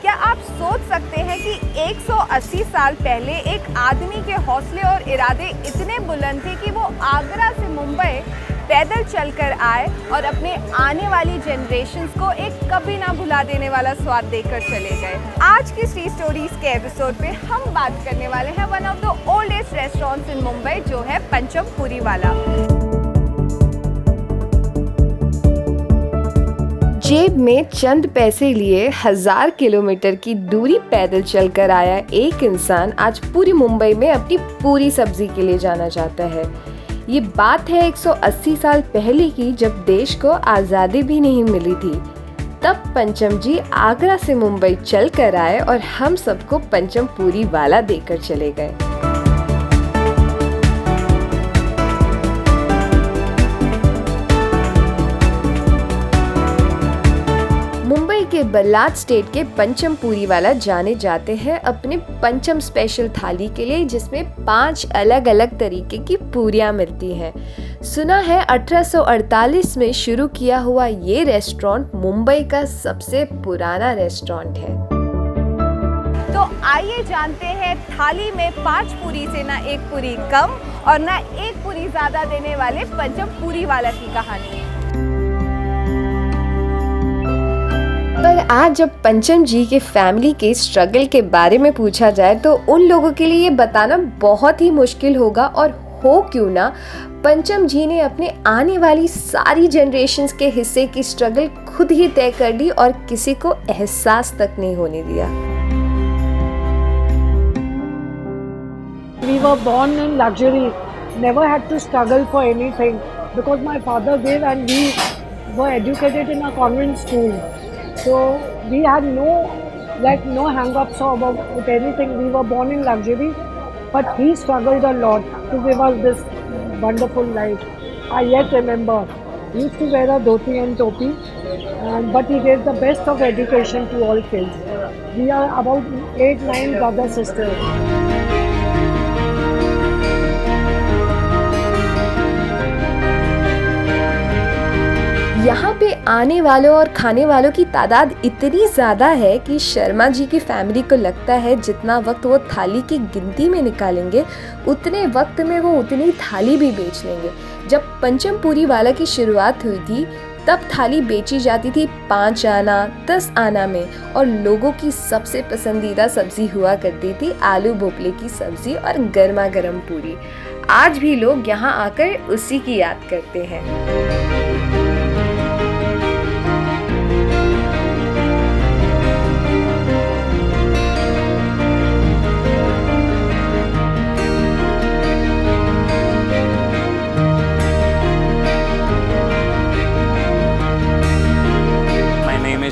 क्या आप सोच सकते हैं कि 180 साल पहले एक आदमी के हौसले और इरादे इतने बुलंद थे कि वो आगरा से मुंबई पैदल चलकर आए और अपने आने वाली जनरेशन्स को एक कभी ना भुला देने वाला स्वाद देकर चले गए। आज की स्ट्रीट स्टोरीज के एपिसोड पे हम बात करने वाले हैं one of the oldest restaurants in Mumbai, जो है पंचम पूरी वाला। जेब में चंद पैसे लिए 1000 किलोमीटर की दूरी पैदल चलकर आया एक इंसान आज पूरी मुंबई में अपनी पूरी सब्जी के लिए जाना जाता है। ये बात है 180 साल पहले की, जब देश को आज़ादी भी नहीं मिली थी। तब पंचम जी आगरा से मुंबई चल कर आए और हम सबको पंचम पूरी वाला देकर चले गए। मुंबई के बल्लाड स्टेट के पंचम पूरी वाला जाने जाते हैं अपने पंचम स्पेशल थाली के लिए, जिसमें 5 अलग अलग तरीके की पूरियां मिलती हैं। सुना है 1848 में शुरू किया हुआ ये रेस्टोरेंट मुंबई का सबसे पुराना रेस्टोरेंट है। तो आइए जानते हैं थाली में 5 पूरी से ना एक पूरी कम और ना एक पूरी ज्यादा देने वाले पंचम पूरी वाला की कहानी। पर आज जब पंचम जी के फैमिली के स्ट्रगल के बारे में पूछा जाए तो उन लोगों के लिए ये बताना बहुत ही मुश्किल होगा, और हो क्यों ना, पंचम जी ने अपने आने वाली सारी जनरेशन्स के हिस्से की स्ट्रगल खुद ही तय कर ली और किसी को एहसास तक नहीं होने दिया। We were born in luxury, never had to struggle for anything because my father gave and we were educated in a convent school. So we had no hang-ups about anything. We were born in luxury, but he struggled a lot to give us this wonderful life. I yet remember he used to wear a dhoti and topi, but he gave the best of education to all kids. We are about 8-9 brother sisters. यहाँ पे आने वालों और खाने वालों की तादाद इतनी ज़्यादा है कि शर्मा जी की फैमिली को लगता है जितना वक्त वो थाली की गिनती में निकालेंगे उतने वक्त में वो उतनी थाली भी बेच लेंगे। जब पंचम पूरी वाला की शुरुआत हुई थी तब थाली बेची जाती थी 5 आना 10 आना में, और लोगों की सबसे पसंदीदा सब्जी हुआ करती थी आलू भोपले की सब्जी और गर्मा गर्म पूरी। आज भी लोग यहाँ आकर उसी की याद करते हैं।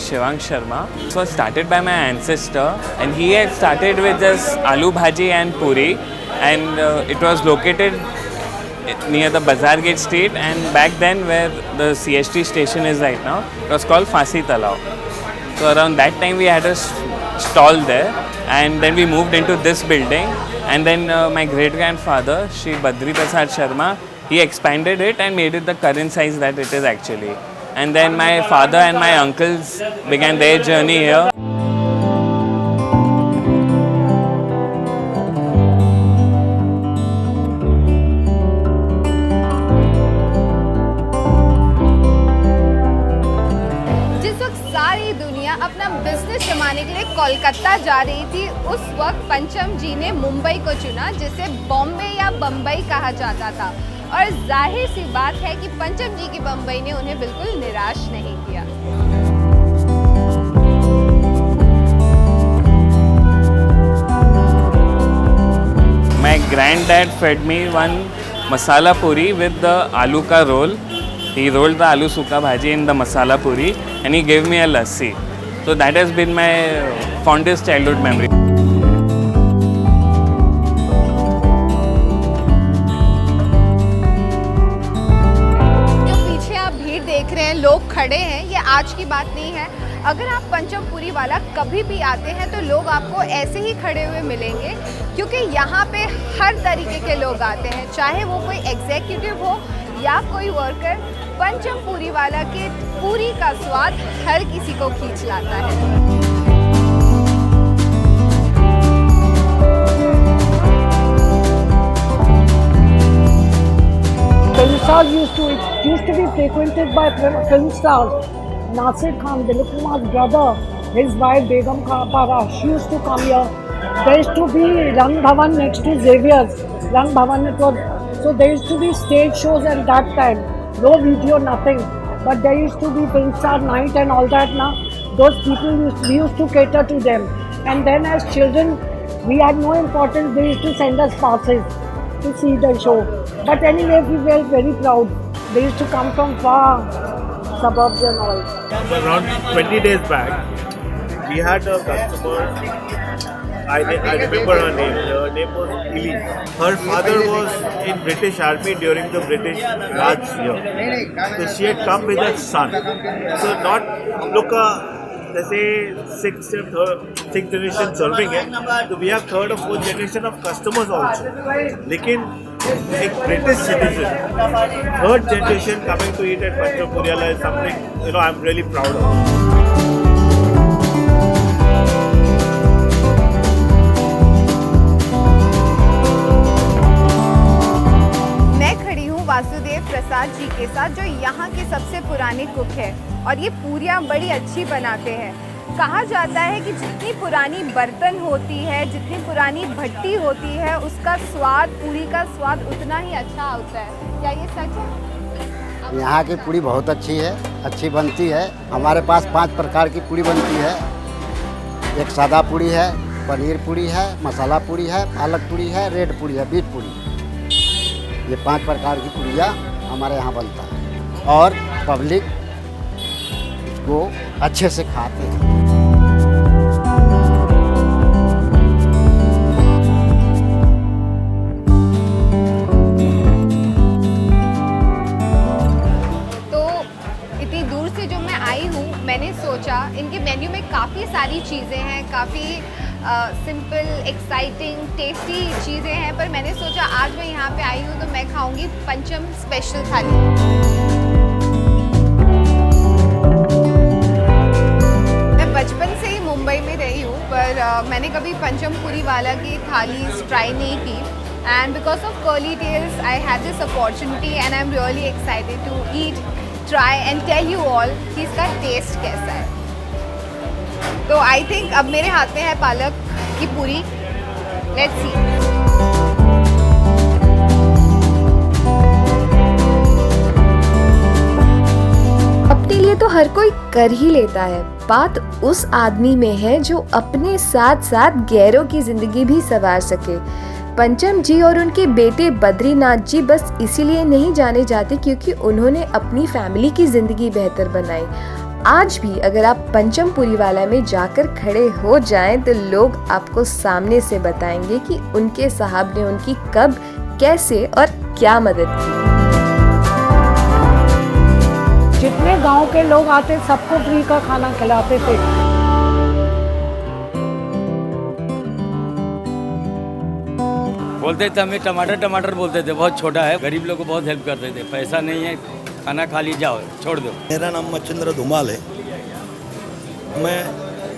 Shivang Sharma. It was started by my ancestor, and he had started with just aloo bhaji and puri, and it was located near the Bazaar Gate Street, and back then where the CST station is right now, it was called Phasi Talao. So around that time we had a stall there, and then we moved into this building, and then my great grandfather Shri Badri Prasad Sharma, he expanded it and made it the current size that it is actually. And then my father and my uncles began their journey here. जिस वक्त सारी दुनिया अपना business जमाने के लिए कोलकाता जा रही थी, उस वक्त पंचम जी ने मुंबई को चुना, जिसे बॉम्बे या बम्बई कहा जाता था। और जाहिर सी बात है कि पंचम जी की बम्बई ने उन्हें बिल्कुल निराश नहीं किया। My granddad fed me one masala puri with the aloo ka roll. He rolled the aloo sukha bhaji in the masala puri, and he gave me a lassi. So that has been my fondest childhood memory. देख रहे हैं लोग खड़े हैं, ये आज की बात नहीं है। अगर आप पंचम पूरी वाला कभी भी आते हैं तो लोग आपको ऐसे ही खड़े हुए मिलेंगे, क्योंकि यहाँ पे हर तरीके के लोग आते हैं, चाहे वो कोई एग्जीक्यूटिव हो या कोई वर्कर। पंचम पूरी वाला के पूरी का स्वाद हर किसी को खींच लाता है। very frequented by film stars. Nasir Khan, Dilip Kumar's brother, his wife Begum Kapara, she used to come here. There used to be Rang Bhavan next to Xavier's. Rang Bhavan, it was, so there used to be stage shows at that time. No video, nothing. But there used to be film star night and all that now. Those people we used to cater to them. And then as children, we had no importance. They used to send us passes to see the show. But anyway, we felt very proud. They used to come from far suburbs and all. Around 20 days back, we had a customer. I remember her name. Her name was Elise. Her father was in British Army during the British Raj year. So she had come with her son. So not हम लोग का जैसे sixth generation serving है, तो we have third or fourth generation of customers also. लेकिन एक British citizen, third generation coming to eat at Pancham Puriwala is something I'm really proud of. Vasudev Prasad ji के साथ, जो यहाँ के सबसे पुराने कुक है और ये पूरियाँ बड़ी अच्छी बनाते हैं। कहा जाता है कि जितनी पुरानी बर्तन होती है, जितनी पुरानी भट्टी होती है, उसका स्वाद, पूरी का स्वाद उतना ही अच्छा होता है। क्या ये सच है? यहाँ की पूरी बहुत अच्छी है, अच्छी बनती है। हमारे पास 5 प्रकार की पूरी बनती है। एक सादा पूरी है, पनीर पूरी है, मसाला पूरी है, पालक पूरी है, रेड पूरी है, बीट पूरी। ये 5 प्रकार की पूरियाँ हमारे यहाँ बनता है और पब्लिक इसको अच्छे से खाते हैं। तो इतनी दूर से जो मैं आई हूँ, मैंने सोचा इनके मेन्यू में काफ़ी सारी चीज़ें हैं, काफ़ी सिंपल, एक्साइटिंग, टेस्टी चीज़ें हैं, पर मैंने सोचा आज मैं यहाँ पे आई हूँ तो मैं खाऊंगी पंचम स्पेशल थाली। मैं बचपन से ही मुंबई में रही हूँ, पर मैंने कभी पंचम पुरी वाला की थाली ट्राई नहीं की। And because of Curly Tales I have this opportunity and I am really excited to eat, try and tell you all कि इसका टेस्ट कैसा है। तो आई थिंक अब मेरे हाथ में है पालक की पूरी। Let's see. अपने लिए तो हर कोई कर ही लेता है, बात उस आदमी में है जो अपने साथ साथ गैरों की जिंदगी भी संवार सके। पंचम जी और उनके बेटे बद्रीनाथ जी बस इसीलिए नहीं जाने जाते क्योंकि उन्होंने अपनी फैमिली की जिंदगी बेहतर बनाई। आज भी अगर आप पंचम पुरीवाला में जाकर खड़े हो जाएं तो लोग आपको सामने से बताएंगे कि उनके साहब ने उनकी कब, कैसे और क्या मदद की। जितने गांव के लोग आते सबको फ्री का खाना खिलाते थे। बोलते थे हमें टमाटर बोलते थे, बहुत छोटा है, गरीब लोग को बहुत हेल्प करते थे। पैसा नहीं है, खाना खा ली, जाओ छोड़ दो। मेरा नाम मच्छिंद्र धुमाल है। मैं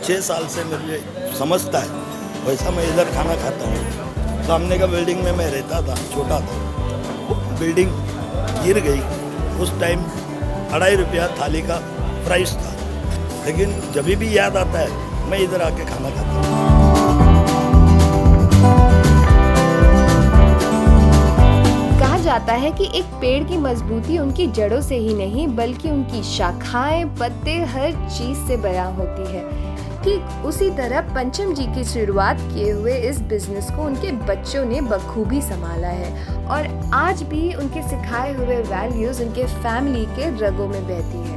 6 साल से मुझे समझता है वैसा मैं इधर खाना खाता हूँ। सामने का बिल्डिंग में मैं रहता था, छोटा था, बिल्डिंग गिर गई। उस टाइम 2.5 रुपया थाली का प्राइस था, लेकिन जब भी याद आता है मैं इधर आके खाना खाता हूँ। जाता है कि एक पेड़ की मजबूती उनकी जड़ों से ही नहीं बल्कि उनकी शाखाएं, पत्ते, हर चीज से बयां होती है। ठीक उसी तरह पंचम जी की शुरुआत किए हुए इस बिजनेस को उनके बच्चों ने बखूबी संभाला है और आज भी उनके सिखाए हुए वैल्यूज उनके फैमिली के रगों में बहती है।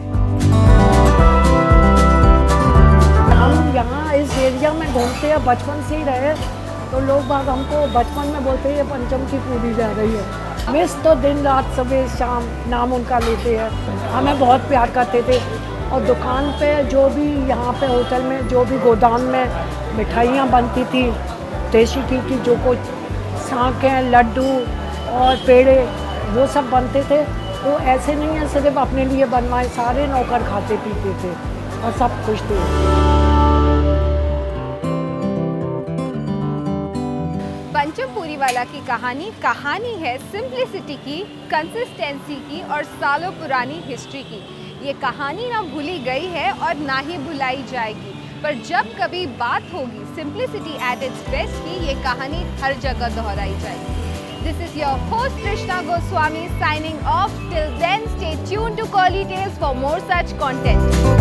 हम यहाँ इस एरिया में घूमते हैं, बचपन से ही रहे, तो लोग बाग हमको बचपन में बोलते हैं ये पंचम की पूरी जा रही है। मिस तो दिन रात सुबह शाम नाम उनका लेते हैं, हमें बहुत प्यार करते थे। और दुकान पे जो भी यहाँ पे होटल में जो भी गोदाम में मिठाइयाँ बनती थी देसी घी की, जो कुछ सांखें, लड्डू और पेड़े वो सब बनते थे। तो ऐसे नहीं है सिर्फ अपने लिए बनवाए, सारे नौकर खाते पीते थे और सब खुश थे। पंचम पुरी वाला की कहानी है सिंप्लिसिटी की, कंसिस्टेंसी की और सालों पुरानी हिस्ट्री की। ये कहानी ना भूली गई है और ना ही भुलाई जाएगी, पर जब कभी बात होगी सिंप्लिसिटी एट इट्स बेस्ट की, ये कहानी हर जगह दोहराई जाएगी। This is your host Krishna Goswami signing off. Till then, stay tuned to Curly Tales for more such content.